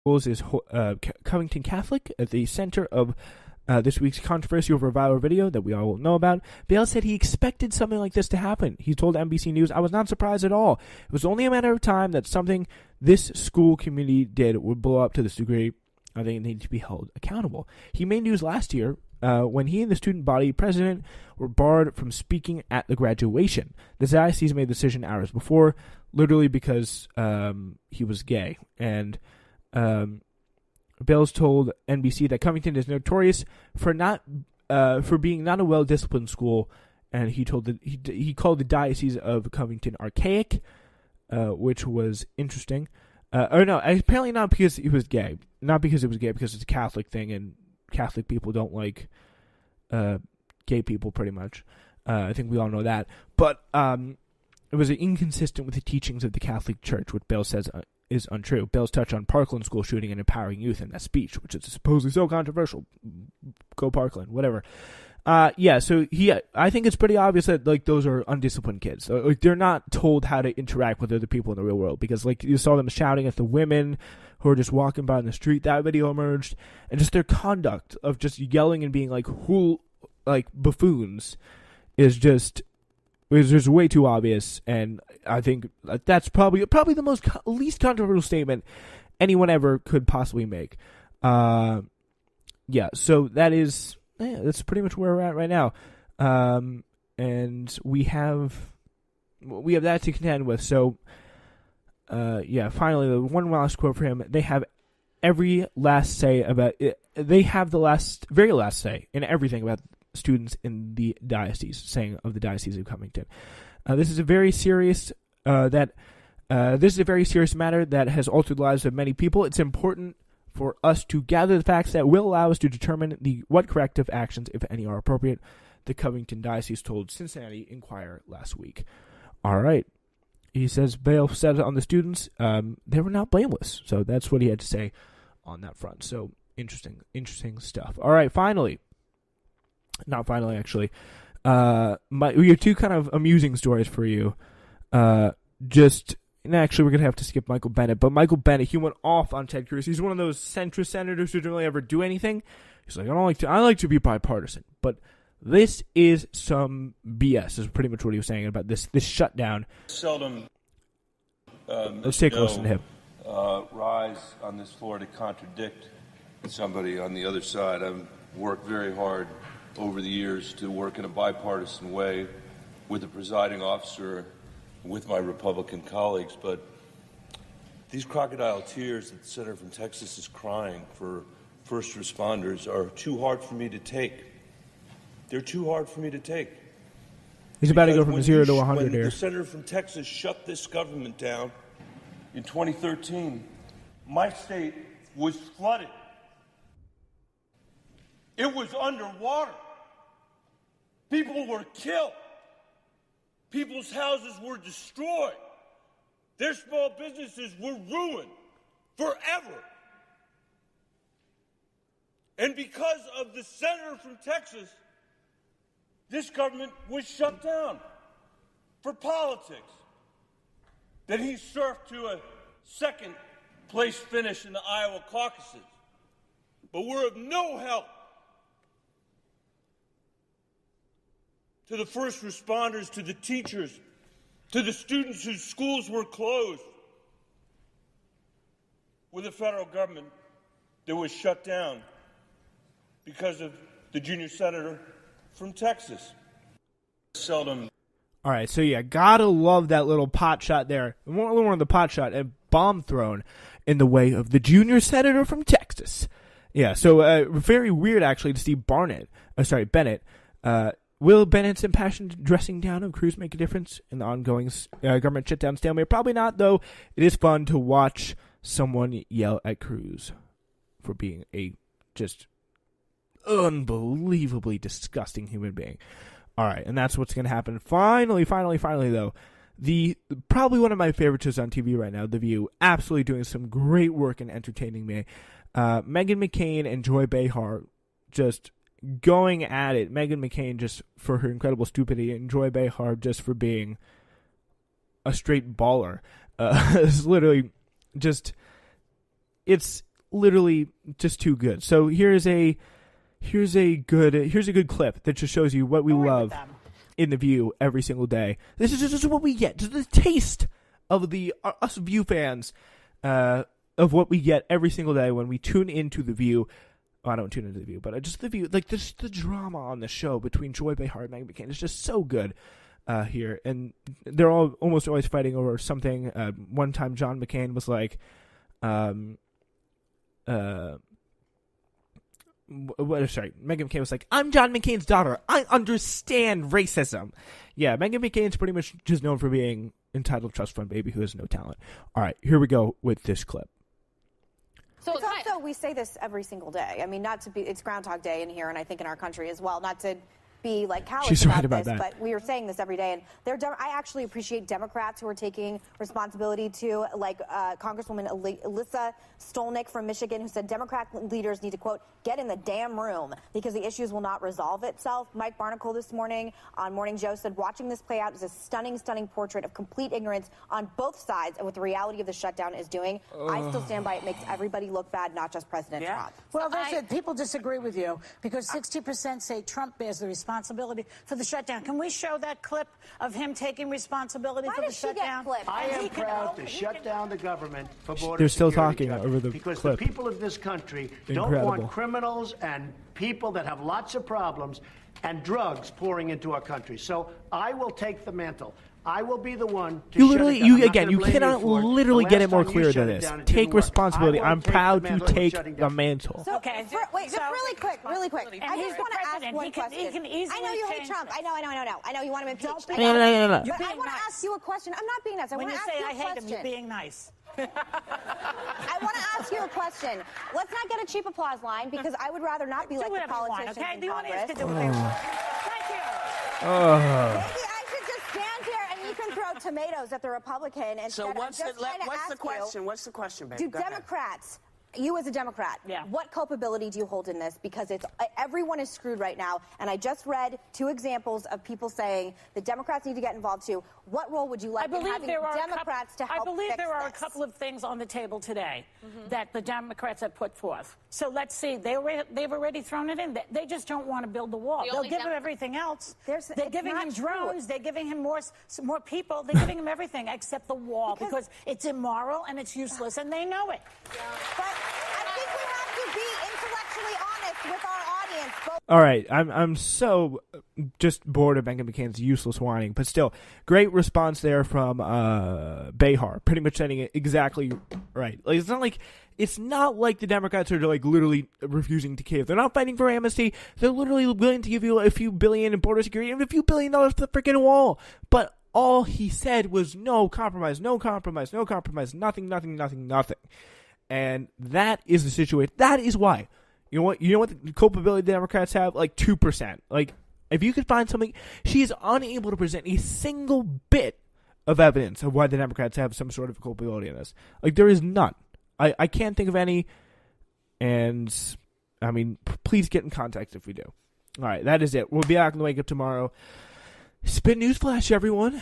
Schools is Covington Catholic at the center of this week's controversy over a viral video that we all know about. Bale said he expected something like this to happen. He told NBC News, "I was not surprised at all. It was only a matter of time that something this school community did would blow up to this degree. I think it needed to be held accountable." He made news last year when he and the student body president were barred from speaking at the graduation. The diocese made the decision hours before, literally because he was gay. And Bales told NBC that Covington is notorious for being not a well-disciplined school, and he called the Diocese of Covington archaic, which was interesting. Or no, apparently not because he was gay, not because it was gay, because it's a Catholic thing, and Catholic people don't like gay people, pretty much. I think we all know that, but it was inconsistent with the teachings of the Catholic Church, which Bales says is untrue. Bales touched on Parkland school shooting and empowering youth in that speech, which is supposedly so controversial. Go Parkland, whatever. I think it's pretty obvious that those are undisciplined kids. They're not told how to interact with other people in the real world, because you saw them shouting at the women who were just walking by in the street. That video emerged, and just their conduct of just yelling and being buffoons is just way too obvious. And I think that's probably the least controversial statement anyone ever could possibly make. So that's pretty much where we're at right now. And we have that to contend with. So, finally, the one last quote for him. They have every last say about it. They have the very last say in everything about students in the diocese, saying of the Diocese of Covington. This is a very serious matter that has altered the lives of many people. It's important for us to gather the facts that will allow us to determine what corrective actions, if any, are appropriate, the Covington Diocese told Cincinnati Enquirer last week. All right. He says Bale said on the students, they were not blameless. So that's what he had to say on that front. So interesting stuff. All right, not finally, actually. We have two kind of amusing stories for you. Actually, we're going to have to skip Michael Bennett. But Michael Bennett, he went off on Ted Cruz. He's one of those centrist senators who don't really ever do anything. He's like, I like to be bipartisan. But this is some BS, is pretty much what he was saying about this shutdown. Seldom let's take a listen to him. Rise on this floor to contradict somebody on the other side. I've worked very hard over the years to work in a bipartisan way with the presiding officer, with my Republican colleagues, but these crocodile tears that the senator from Texas is crying for first responders are too hard for me to take. They're too hard for me to take. He's about to go from 0 to 100 when here. The senator from Texas shut this government down in 2013, my state was flooded. It was underwater. People were killed. People's houses were destroyed. Their small businesses were ruined forever. And because of the senator from Texas, this government was shut down for politics. Then he surfed to a second place finish in the Iowa caucuses. But we're of no help to the first responders, to the teachers, to the students whose schools were closed, with a federal government that was shut down because of the junior senator from Texas. Seldom. All right, so gotta love that little pot shot there. More of the pot shot, a bomb thrown in the way of the junior senator from Texas. Yeah, so very weird actually to see Bennett. Will Bennett's impassioned dressing down of Cruz make a difference in the ongoing government shutdown stalemate? Probably not, though. It is fun to watch someone yell at Cruz for being a just unbelievably disgusting human being. All right, and that's what's going to happen. Finally, though, probably one of my favorite shows on TV right now, The View, absolutely doing some great work in entertaining me. Meghan McCain and Joy Behar just going at it. Meghan McCain just for her incredible stupidity, and Joy Behar just for being a straight baller. It's literally just, it's literally just too good. So here's a good clip that just shows you what we love in The View every single day. This is what we get. Just the taste of us View fans of what we get every single day when we tune into The View. Oh, I don't tune into The View, but just The View. Like, just the drama on the show between Joy Behar and Meghan McCain is just so good here. And they're all almost always fighting over something. One time John McCain was like, Meghan McCain was like, I'm John McCain's daughter. I understand racism. Yeah, Meghan McCain's pretty much just known for being entitled trust fund baby who has no talent. All right, here we go with this clip. So it's also, we say this every single day. I mean, not to be, it's Groundhog Day in here, and I think in our country as well, not to be like callous She's right about this, that. but we are saying this every day, and I actually appreciate Democrats who are taking responsibility to, like Congresswoman Alyssa Stolnick from Michigan, who said Democrat leaders need to, quote, get in the damn room because the issues will not resolve itself. Mike Barnicle this morning on Morning Joe said watching this play out is a stunning, stunning portrait of complete ignorance on both sides of what the reality of the shutdown is doing. I still stand by it. Makes everybody look bad, not just President Trump. Well, that's it. People disagree with you because 60% say Trump bears the responsibility for the shutdown. Can we show that clip of him taking responsibility for the shutdown? I am proud to shut down the government for border They're still security, talking Judge, over the because clip. the people of this country Incredible. don't want criminals and people that have lots of problems and drugs pouring into our country. So I will take the mantle. I will be the one to You shut literally, it down. I'm not again, gonna you blame cannot for it. literally The get it last more time you clear shut than it this. down, it Take didn't work. responsibility. I will I'm take proud the to mantle of take shutting the down. mantle. So, Okay. wait, just really quick. And I he's just the want to ask president. one He can question. easily I know you hate change Trump. I know. I know you want him impeached. Don't I know. No. You're But I being want to nice. ask you a question. I'm not being nice. I When want you to ask say you a I hate him, question. you're being nice. I want to ask you a question. Let's not get a cheap applause line because I would rather not be Do like the whatever you want, politicians okay? in The audience Congress. can do what they want. Thank you. Maybe I should just stand here and you can throw tomatoes at the Republican instead So of what's just the trying to ask question? you, What's the question, baby? do Go ahead. Democrats, you as a Democrat, what culpability do you hold in this? Because everyone is screwed right now, and I just read 2 examples of people saying the Democrats need to get involved too. What role would you like in having Democrats to help I believe fix there are this? a couple of things on the table today that the Democrats have put forth. So let's see. They've already thrown it in. They just don't want to build the wall. They'll give him everything else. They're giving him drones. They're giving him more people. They're giving him everything except the wall because it's immoral and it's useless, and they know it. But I think we have to be intellectually honest with our audience. All right, I'm so just bored of Meghan McCain's useless whining, but still, great response there from Behar, pretty much saying it exactly right. Like, it's not like the Democrats are like literally refusing to cave. They're not fighting for amnesty. They're literally willing to give you a few billion in border security and a few $1 billion for the freaking wall. But all he said was no compromise, nothing. And that is the situation. That is why. You know what the culpability the Democrats have? Like 2%. Like, if you could find something, she is unable to present a single bit of evidence of why the Democrats have some sort of culpability in this. Like, there is none. I can't think of any. And, I mean, please get in contact if we do. All right, that is it. We'll be back on the Wake Up tomorrow. Spin Newsflash, everyone.